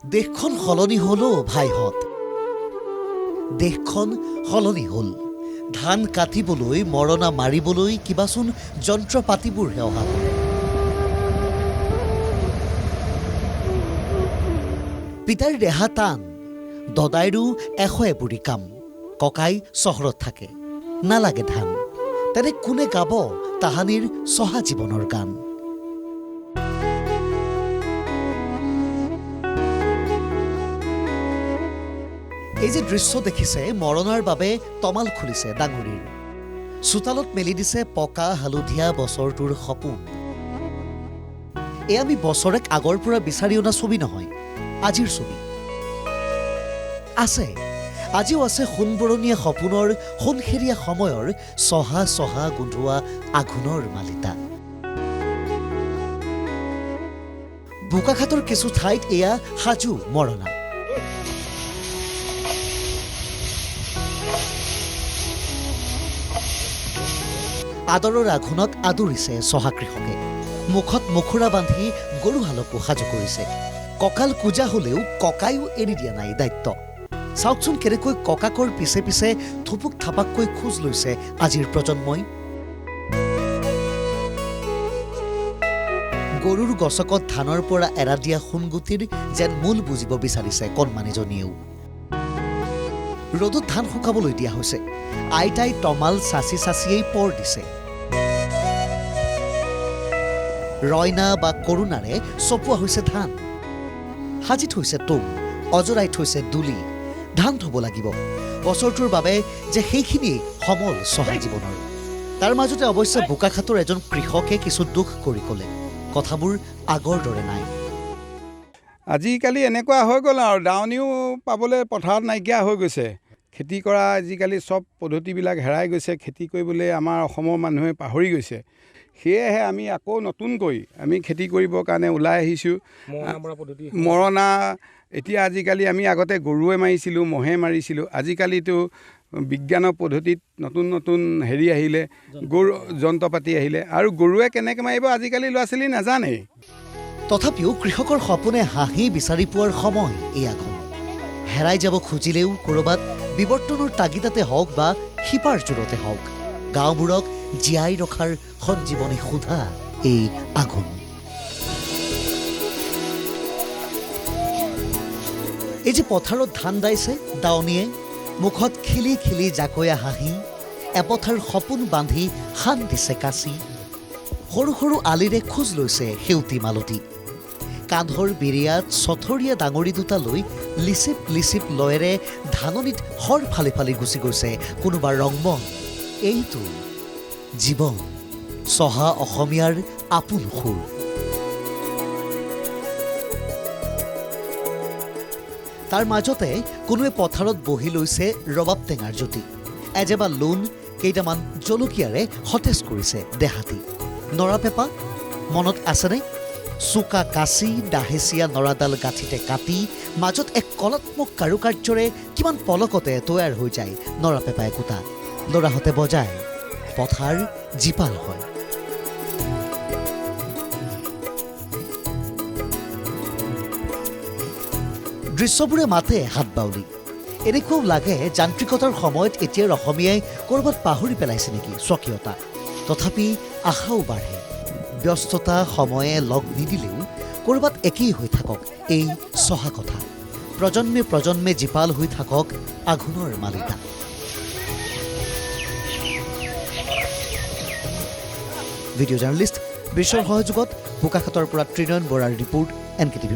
দেশখন সলনি হলো ভাইহঁত দেশখন সলনি হল ধান কাটিবলৈ মৰণা মাৰিবলৈ কিবাচোন যন্ত্ৰপাতিবোৰহে অহা হ'ল পিতাৰ দেহা টান দদাইৰো এবুৰি কাম ককাই চহৰত থাকে নালাগে ধান তেনে কোনে গাব তাহানিৰ চহা জীৱনৰ গান এই যে দৃশ্য দেখিছে মৰণাৰ বাবে তমাল খুলিছে ডাঙৰীৰ চোতালত মেলি দিছে পকা হালধীয়া বছৰটোৰ সপোন এই আমি বছৰেক আগৰ পৰা বিচাৰি অনা ছবি নহয় আজিৰ ছবি আছে আজিও আছে সোণবৰণীয়া সপোনৰ সোণখেৰীয়া সময়ৰ চহা চহা গোন্ধোৱা আঘোণৰ মালিতা বোকাখাটৰ কিছু ঠাইত এয়া সাজু মৰণা আদৰৰ আঘোণক আদৰিছে চহা কৃষকে মুখত মুখুৰা বান্ধি গৰুহালকো সাজু কৰিছে কঁকাল কোজা হলেও ককায়ো এৰি দিয়া নাই দায়িত্ব চাওকচোন কেনেকৈ ককাকৰ পিছে পিছে থুপুক থাপাককৈ খোজ লৈছে আজিৰ প্ৰজন্মই গৰুৰ গছকত ধানৰ পৰা এৰা দিয়া সোণগুটিৰ যেন মূল বুজিব বিচাৰিছে কণমানিজনীয়েও ৰ'দত ধান শুকাবলৈ দিয়া হৈছে আইতাই তমাল চাচি চাচিয়েই পৰ দিছে ৰয়না বা কৰোণাৰে চপোৱা হৈছে ধান সাজি থৈছে তুম অজৰাই থৈছে দুলি ধান থব লাগিব বছৰটোৰ বাবে যে সেইখিনি সমল চহা জীৱনৰ তাৰ মাজতে অৱশ্যে বোকাখাটৰ এজন কৃষকে কিছু দুখ কৰি ক'লে কথাবোৰ আগৰ দৰে নাই আজিকালি এনেকুৱা হৈ গ'ল আৰু দাৱনীও পাবলৈ পথাৰত নাইকিয়া হৈ গৈছে খেতি কৰা আজিকালি চব পদ্ধতিবিলাক হেৰাই গৈছে খেতি কৰিবলৈ আমাৰ অসমৰ মানুহে পাহৰি গৈছে সেয়েহে আমি আকৌ নতুনকৈ আমি খেতি কৰিবৰ কাৰণে ওলাই আহিছোঁ মৰণা এতিয়া আজিকালি আমি আগতে গৰুৱে মাৰিছিলোঁ মহে মাৰিছিলোঁ আজিকালিতো বিজ্ঞানৰ পদ্ধতিত নতুন নতুন হেৰি আহিলে গৰু যন্ত্ৰপাতি আহিলে আৰু গৰুৱে কেনেকৈ মাৰিব আজিকালি ল'ৰা ছোৱালী নাজানে তথাপিও কৃষকৰ সপোনে হাঁহি বিচাৰি পোৱাৰ সময় এই আঘোণ হেৰাই যাব খুজিলেও ক'ৰবাত বিৱৰ্তনৰ তাগিদাতে হওক বা শিপাৰ জোৰতে হওক গাঁওবোৰক জীয়াই ৰখাৰ সঞ্জীৱনী সোধা এই আঘোণ এই যে পথাৰত ধান দাইছে দাৱনীয়ে মুখত খিলি খিলি জাকৈয়া হাঁহি এপথাৰ সপোন বান্ধি শান দিছে কাচি সৰু সৰু আলিৰে খোজ লৈছে সেউতী মালতী কান্ধৰ বিৰিয়াত চথৰীয়া ডাঙৰি দুটা লৈ লিচিপ লিচিপ লয়েৰে ধাননিত হৰ ফালি ফালি গুচি গৈছে কোনোবা ৰংমন এইটো জীৱন চহা অসমীয়াৰ আপোন সুৰ তাৰ মাজতে কোনোৱে পথাৰত বহি লৈছে ৰবাব টেঙাৰ জ্যোতি এজেবা লোন কেইটামান জলকীয়াৰে সতেজ কৰিছে দেহাতী নৰা পেপা মনত আছেনে চোকা কাচি দাহেচীয়া নৰাডাল গাঁঠিতে কাটি মাজত এক কলাত্মক কাৰুকাৰ্যৰে কিমান পলকতে তৈয়াৰ হৈ যায় নৰা পেপা একোটা ল'ৰাহঁতে বজায় পথাৰ জীপাল হয় দৃশ্যবোৰে মাতে হাত বাউলি এনেকুৱাও লাগে যান্ত্ৰিকতাৰ সময়ত এতিয়াৰ অসমীয়াই ক'ৰবাত পাহৰি পেলাইছে নেকি স্বকীয়তা তথাপি আশাও বাঢ়ে ব্যস্ততা সময়ে লগ নিদিলেও ক'ৰবাত একেই হৈ থাকক এই চহা কথা প্ৰজন্মে প্ৰজন্মে জীপাল হৈ থাকক আঘোণৰ মালিতা ভিডিঅ' জাৰ্নেলিষ্ট বিশ্বৰ সহযোগত বোকাখাটৰ পৰা ত্ৰিনয়ন বৰাৰ ৰিপৰ্ট NKTV+।